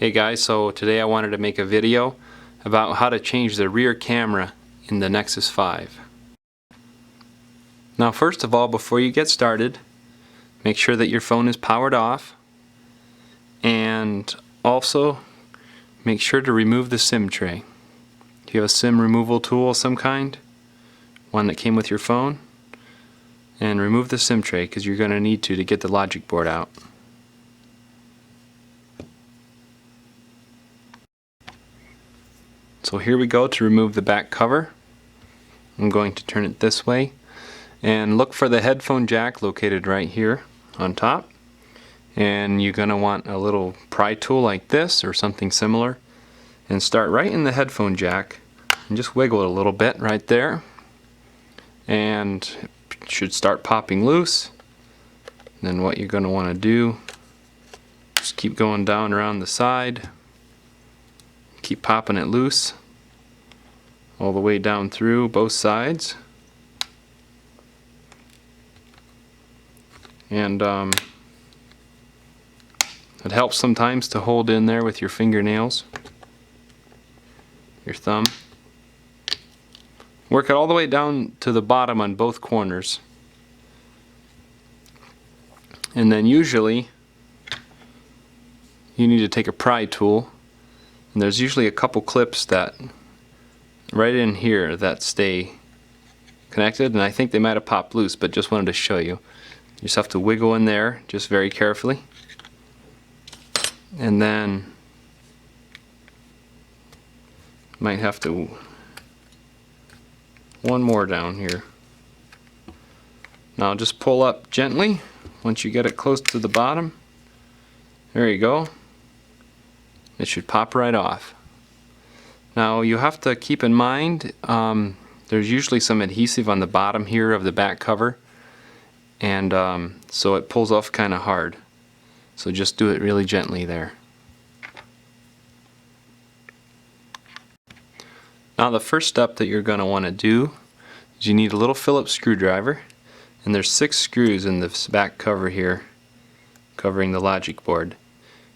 Hey guys, so today I wanted to make a video about how to change the rear camera in the Nexus 5. Now first of all, before you get started, make sure that your phone is powered off, and also make sure to remove the SIM tray. If you have a SIM removal tool of some kind, one that came with your phone, and remove the SIM tray because you're going to need to get the logic board out. So here we go to remove the back cover. I'm going to turn it this way and look for the headphone jack located right here on top, and you're going to want a little pry tool like this or something similar and start right in the headphone jack and just wiggle it a little bit right there, and it should start popping loose. And then what you're going to want to do, just keep going down around the side, keep popping it loose all the way down through both sides. And it helps sometimes to hold in there with your fingernails, your thumb. Work it all the way down to the bottom on both corners. And then usually you need to take a pry tool, and there's usually a couple clips that right in here that stay connected, and I think they might have popped loose, but just wanted to show you. You just have to wiggle in there just very carefully, and then might have to one more down here. Now just pull up gently once you get it close to the bottom. There you go. It should pop right off. Now you have to keep in mind there's usually some adhesive on the bottom here of the back cover, and so it pulls off kind of hard. So just do it really gently there. Now the first step that you're going to want to do is you need a little Phillips screwdriver, and there's 6 screws in this back cover here covering the logic board.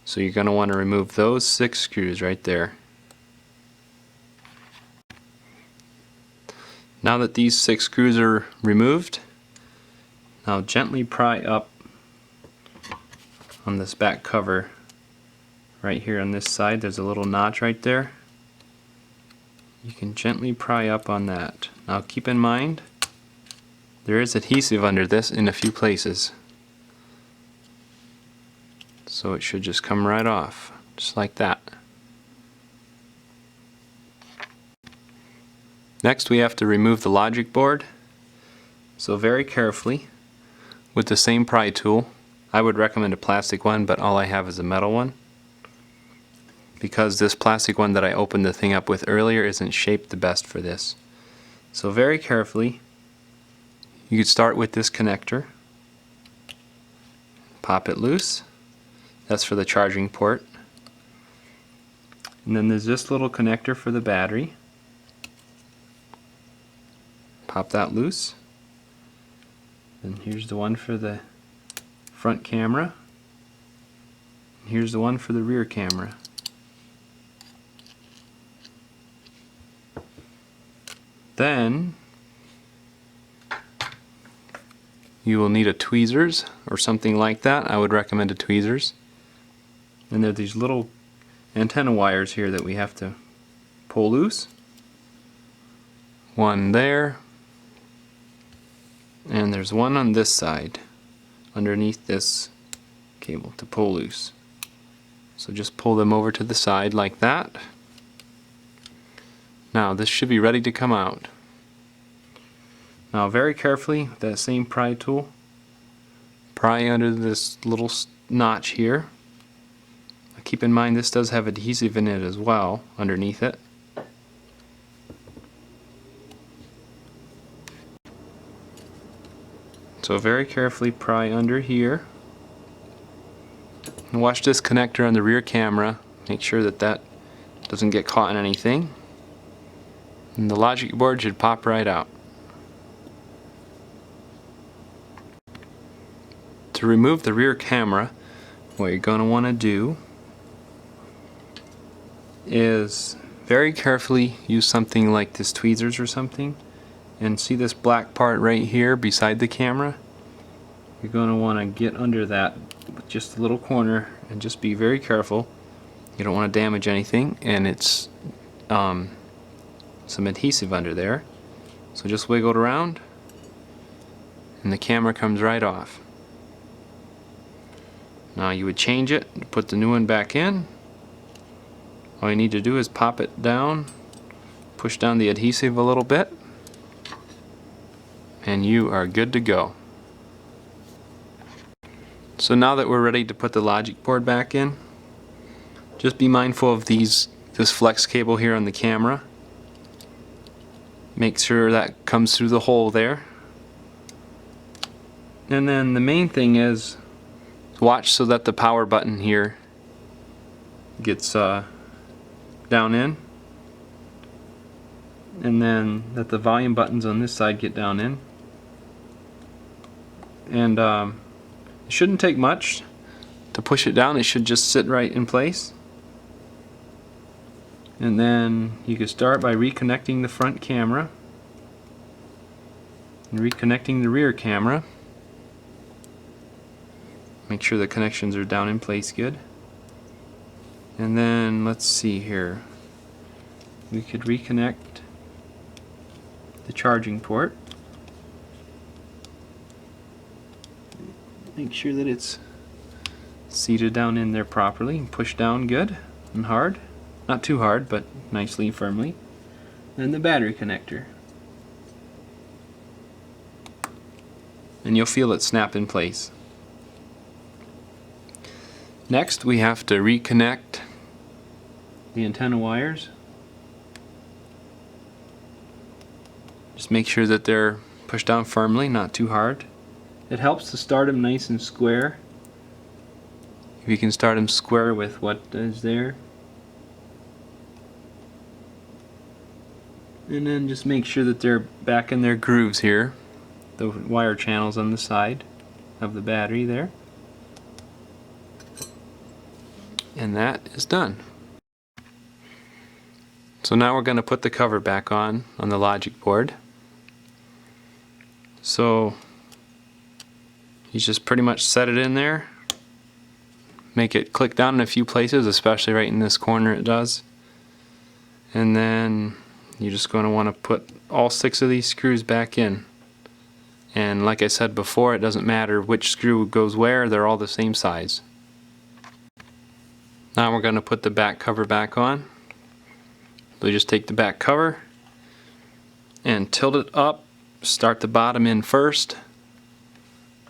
So you're going to want to remove those 6 screws right there. Now that these 6 screws are removed, now gently pry up on this back cover right here on this side. There's a little notch right there. You can gently pry up on that. Now keep in mind there is adhesive under this in a few places, so it should just come right off just like that. Next we have to remove the logic board. So very carefully with the same pry tool. I would recommend a plastic one, but all I have is a metal one, because this plastic one that I opened the thing up with earlier isn't shaped the best for this. So very carefully, you could start with this connector, pop it loose. That's for the charging port. And then there's this little connector for the battery. Pop that loose. And here's the one for the front camera. And here's the one for the rear camera. Then you will need a tweezers or something like that. I would recommend a tweezers. And there are these little antenna wires here that we have to pull loose. One there, and there's one on this side underneath this cable to pull loose. So just pull them over to the side like that. Now this should be ready to come out. Now very carefully with that same pry tool, pry under this little notch here. Now keep in mind this does have adhesive in it as well underneath it. So very carefully pry under here. And watch this connector on the rear camera. Make sure that that doesn't get caught in anything. And the logic board should pop right out. To remove the rear camera, what you're going to want to do is very carefully use something like this tweezers or something, and see this black part right here beside the camera. You're going to want to get under that with just a little corner and just be very careful. You don't want to damage anything, and it's some adhesive under there. So just wiggle it around and the camera comes right off. Now you would change it, put the new one back in. All you need to do is pop it down, push down the adhesive a little bit, and you are good to go. So now that we're ready to put the logic board back in, just be mindful of this flex cable here on the camera. Make sure that comes through the hole there. And then the main thing is watch so that the power button here gets down in, and then that the volume buttons on this side get down in. And it shouldn't take much to push it down. It should just sit right in place. And then you can start by reconnecting the front camera and reconnecting the rear camera. Make sure the connections are down in place good. And then let's see here. We could reconnect the charging port. Make sure that it's seated down in there properly and push down good and hard. Not too hard, but nicely and firmly. Then the battery connector. And you'll feel it snap in place. Next, we have to reconnect the antenna wires. Just make sure that they're pushed down firmly, not too hard. It helps to start them nice and square. If you can start them square with what is there. And then just make sure that they're back in their grooves here. The wire channels on the side of the battery there. And that is done. So now we're going to put the cover back on the logic board. So you just pretty much set it in there. Make it click down in a few places, especially right in this corner it does. And then you're just going to want to put all 6 of these screws back in. And like I said before, it doesn't matter which screw goes where, they're all the same size. Now we're going to put the back cover back on. So you just take the back cover and tilt it up, start the bottom in first,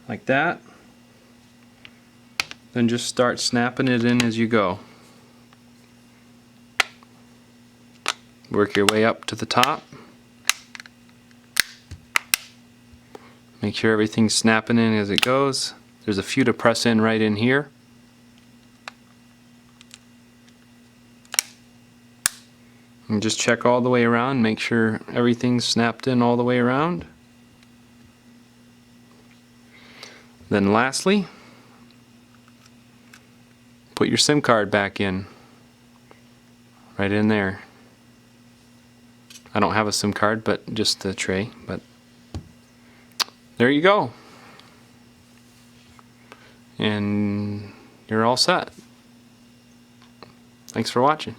like that. Then just start snapping it in as you go. Work your way up to the top. Make sure everything's snapping in as it goes. There's a few to press in right in here. And just check all the way around, make sure everything's snapped in all the way around. Then lastly, put your SIM card back in. Right in there. I don't have a SIM card, but just the tray. But there you go. And you're all set. Thanks for watching.